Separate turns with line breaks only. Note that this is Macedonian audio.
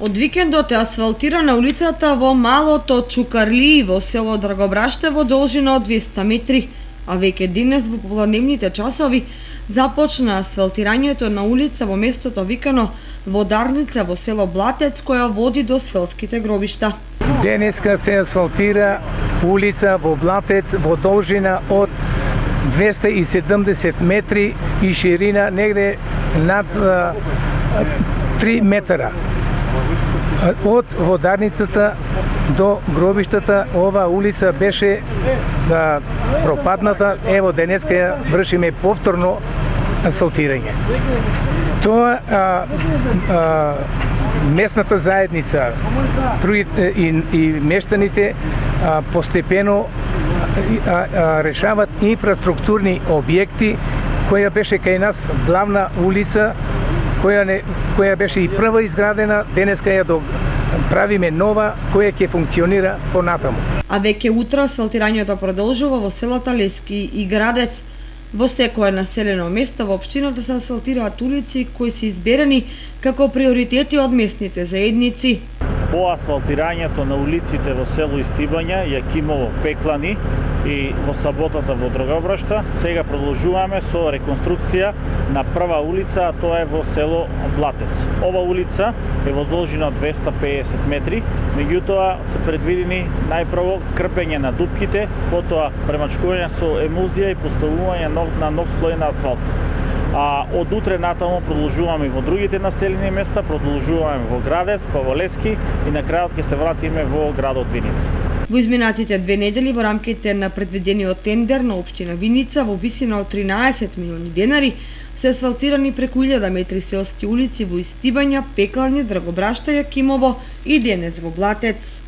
Од викендот е асфалтирана улицата во малото Чукарли во село Драгобраште во должина од 200 метри, а веќе денес во попладневните часови започна асфалтирањето на улица во местото викано Водарница во село Блатец, која води до селските гробишта.
Денеска се асфалтира улица во Блатец во должина од 270 метри и ширина негде над 3 метра. Од Водарницата до гробиштата ова улица беше пропадната. Ево денеска ја вршиме повторно асфалтирање. Тоа местната заедница и мештаните постепено решават инфраструктурни објекти, која беше кај нас главна улица, која беше и прва изградена, денеска ја правиме нова, која ќе функционира понатаму.
А веќе утре асфалтирањето продолжува во селата Лески и Градец. Во секое населено место во општината се асфалтираат улици кои се изберени како приоритети од местните заедници.
По асфалтирањето на улиците во село Истибања, Јакимово, Пеклани и во саботата во Драгобрашта, сега продолжуваме со реконструкција на прва улица, а тоа е во село Блатец. Ова улица е во должина 250 метри, меѓутоа се предвидени најпрво крпење на дупките, потоа премачкување со емулзија и поставување на нов слој на асфалт. А од утре натаму продолжуваме во другите населени места, продолжуваме во Градец, па во Лески и на крајот ќе се вратиме во градот Виница.
Во изминатите 2 недели во рамките на предвидениот тендер на општина Виница во висина од 13 милиони денари се асфалтирани преку 1000 метри селски улици во Истибања, Пеклани, Драгобрашта, Јакимово и денес во Блатец.